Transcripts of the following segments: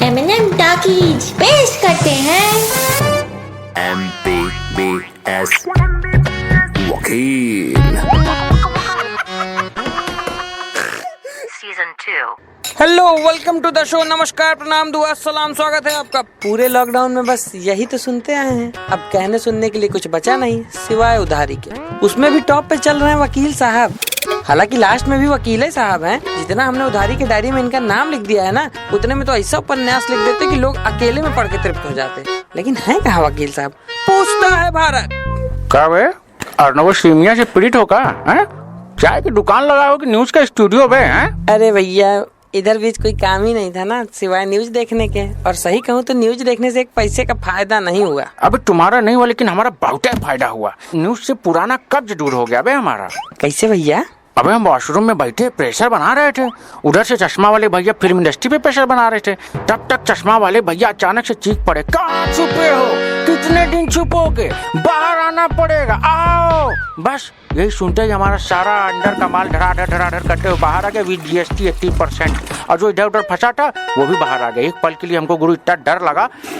MNM talkies पेश करते हैं MBBS वकील। Season 2. Hello, welcome to the show. नमस्कार, प्रणाम, दुआ, सलाम, स्वागत है आपका। पूरे लॉकडाउन में बस यही तो सुनते आए हैं। अब कहने सुनने के लिए कुछ बचा नहीं सिवाय उधारी के। उसमें भी टॉप पे चल रहे हैं वकील साहब। हालांकि लास्ट में भी वकील ही साहब हैं। जितना हमने उधारी की डायरी में इनका नाम लिख दिया है ना, उतने में तो ऐसा उपन्यास लिख देते कि लोग अकेले में पढ़ के तृप्त हो जाते। लेकिन है कहाँ वकील साहब? पूछता है भारत। क्या बे अर्नव सीमिया से पीड़ित हो का? चाय की दुकान लगाओ कि न्यूज का स्टूडियो बे? अरे भैया, इधर बीच कोई काम ही नहीं था ना सिवाय न्यूज देखने के। और सही कहूँ तो न्यूज देखने से एक पैसे का फायदा नहीं हुआ। अबे तुम्हारा नहीं हुआ, लेकिन हमारा बहुत फायदा हुआ। न्यूज से पुराना कब्ज दूर हो गया बे हमारा। कैसे भैया? अबे हम वॉशरूम में बैठे प्रेशर बना रहे थे, उधर से चश्मा वाले भैया फिल्म इंडस्ट्री पे प्रेशर बना रहे थे। तब तक चश्मा वाले भैया अचानक से चीख पड़े, कहाँ छुपे हो, कितने दिन छुपोगे, बाहर आना पड़ेगा, आओ। बस यही सुनते ही हमारा सारा अंडर का माल धड़ाधड़ करते हुए बाहर आ गया विद GST 80%। और जो इधर उधर फंसा था वो भी बाहर आ गया। एक पल के लिए हमको गुरु इतना डर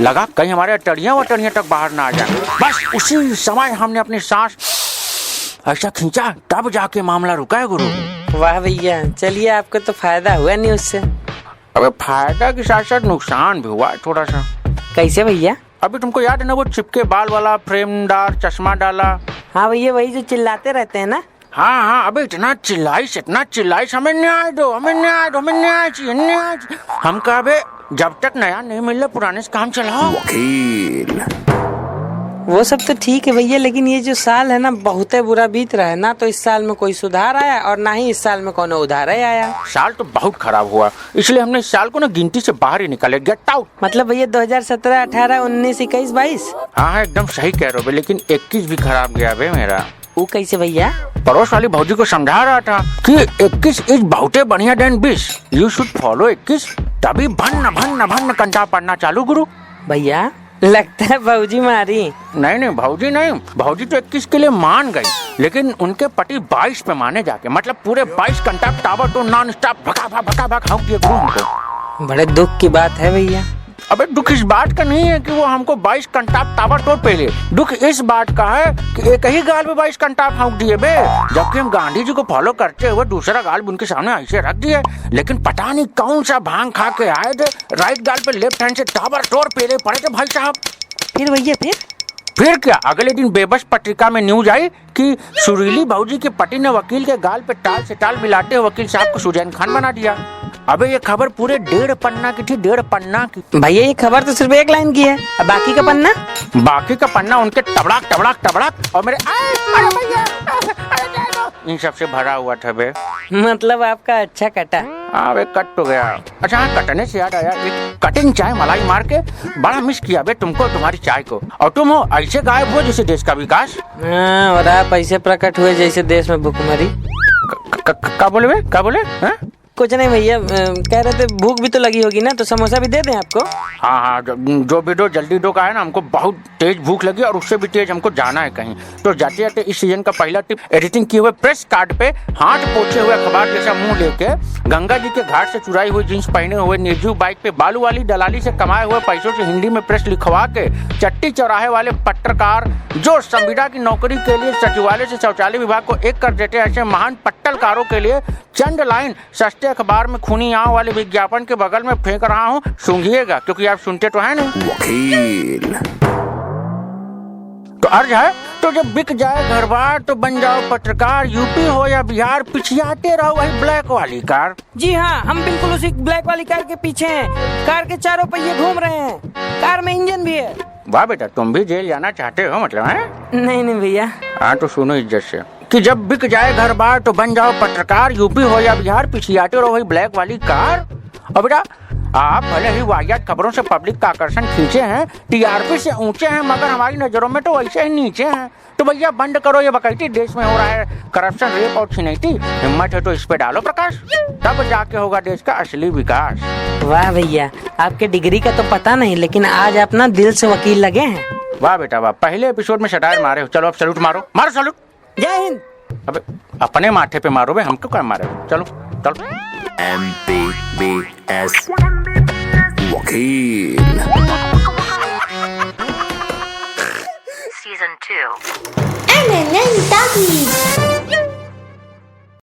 लगा कहीं हमारे अटड़ियां तक बाहर ना आ जाए। बस उसी समय हमने अपनी सांस ऐसा खींचा, तब जाके मामला रुका है गुरु। वाह भैया, चलिए आपको तो फायदा हुआ न्यूज से। अबे फायदा के साथ साथ नुकसान भी हुआ थोड़ा सा। कैसे भैया? अभी तुमको याद है ना वो चिपके बाल वाला फ्रेमदार चश्मा डाला? हाँ भैया, वही जो चिल्लाते रहते हैं ना। हाँ, अबे इतना चिल्लाइश, हमें न्याय दो, हमें न्याय चाहिए। हम कहा बे जब तक नया नहीं मिल रहा पुराने से काम चलाओ। वकील। वो सब तो ठीक है भैया, लेकिन ये जो साल है ना बहुत बुरा बीत रहा है ना। तो इस साल में कोई सुधार आया और ना ही इस साल में कोनो उधार आया। साल तो बहुत खराब हुआ, इसलिए हमने इस साल को ना गिनती से बाहर ही निकाले। Get out. मतलब भैया 2017, 18, 19, 21, 22। हाँ, एकदम सही कह रहे हो, लेकिन 21 भी खराब गया बे मेरा। वो कैसे भैया? पड़ोस वाली भौजी को समझा रहा था कि 21 इज बहुत बढ़िया देन 20। यू शुड फॉलो 21, तभी भन्न कंटा पड़ना चालू गुरु। भैया लगता है भौजी मारी। नहीं, भौजी तो 21 के लिए मान गई, लेकिन उनके पति 22 पे माने जाके। मतलब पूरे 22 घंटा टावर तो नॉन स्टॉप भगा हाँक दिए गुरु हमको। बड़े दुख की बात है भैया। अबे दुख इस बात का नहीं है कि वो हमको 22 घंटा टावर तोड़ पे ले। दुख इस बात का है कि एक ही गाल पे 22 घंटा हाँक दिए बे, जबकि हम गांधी जी को फॉलो करते हुए दूसरा गाल उनके सामने ऐसे रख दिए। लेकिन पता नहीं कौन सा भांग खा के आए थे, राइट गाल पे लेफ्ट हैंड से टावर तोड़ पेले पड़े थे भाई साहब। फिर भैया फिर क्या, अगले दिन बेबस पत्रिका में न्यूज आई कि सुरीली भौजी के पति ने वकील के गाल पे टाल से टाल मिलाते हुए वकील साहब को सुजैन खान बना दिया। अबे ये खबर पूरे 1.5 पन्ना की थी, 1.5 पन्ना की। भैया ये खबर तो सिर्फ एक लाइन की है, अब बाकी का पन्ना? बाकी का पन्ना उनके टबड़ाक और मेरे अरे भैया इन सब से भरा हुआ था बे। मतलब आपका अच्छा कटा। हाँ बे, कट तो गया। अच्छा हाँ, कटने से याद आया, एक कटिंग चाय मलाई मार के बड़ा मिस किया बे तुमको, तुम्हारी चाय को। और तुम हो ऐसे गायब हो जैसे देश का विकास। हाँ, और आप ऐसे प्रकट हुए जैसे देश में भूखमरी। क्या बोले? कुछ नहीं भैया, कह रहे थे भूख भी तो लगी होगी ना, तो समोसा भी दे दें आपको? हाँ, जो भी दो जल्दी दो का है ना, हमको बहुत तेज भूख लगी और उससे भी तेज हमको जाना है कहीं। तो जाते जाते इस सीजन का पहला टिप, एडिटिंग किए हुए प्रेस कार्ड पे हाथ पोछे हुए अखबार जैसा मुंह लेके गंगा जी के घाट से चुराई हुई जींस पहने हुए निर्जीव बाइक पे बालू वाली दलाली से कमाए हुए पैसों से हिंदी में प्रेस लिखवा के चट्टी चौराहे वाले पत्रकार जो संविदा की नौकरी के लिए सचिवालय से शौचालय विभाग को एक कर देते, ऐसे महान पट्टलकारों के लिए चंद लाइन सस्ते अखबार में खूनी आंव वाले विज्ञापन के बगल में फेंक रहा हूँ, सूंघिएगा, क्योंकि आप सुनते तो है नहीं। वकील। तो अर्ज है, तो जब बिक जाए घर बार तो बन जाओ पत्रकार। यूपी हो या बिहार, पिछियाते रहो वही ब्लैक वाली कार। जी हाँ, हम बिल्कुल उसी ब्लैक वाली कार के पीछे हैं। कार के चारों पहिए घूम रहे हैं, कार में इंजन भी है। वाह बेटा, तुम भी जेल जाना चाहते हो मतलब है? नहीं भैया। हाँ तो सुनो इज्जत से कि जब बिक जाए घर बार तो बन जाओ पत्रकार। यूपी हो या बिहार, पिछियाते रहो वही ब्लैक वाली कार। और बेटा आप भले ही वाहियात खबरों से पब्लिक का आकर्षण खींचे हैं, टीआरपी से ऊंचे हैं, मगर हमारी नजरों में तो वैसे ही नीचे हैं। तो भैया बंद करो ये बकैती, देश में हो रहा है करप्शन, रेप और छिनैती। हिम्मत है तो इस पे डालो प्रकाश, तब जाके होगा देश का असली विकास। वाह भैया, आपके डिग्री का तो पता नहीं, लेकिन आज आप ना दिल से वकील लगे हैं। वाह बेटा वाह, पहले एपिसोड में सटायर मारे हो। चलो अब सैल्यूट मारो सैल्यूट। जय हिंद। अबे अपने माथे पे मारो बे, हमको क्या मारे? चलो MBBS ढील Season 2. NNN Talkies.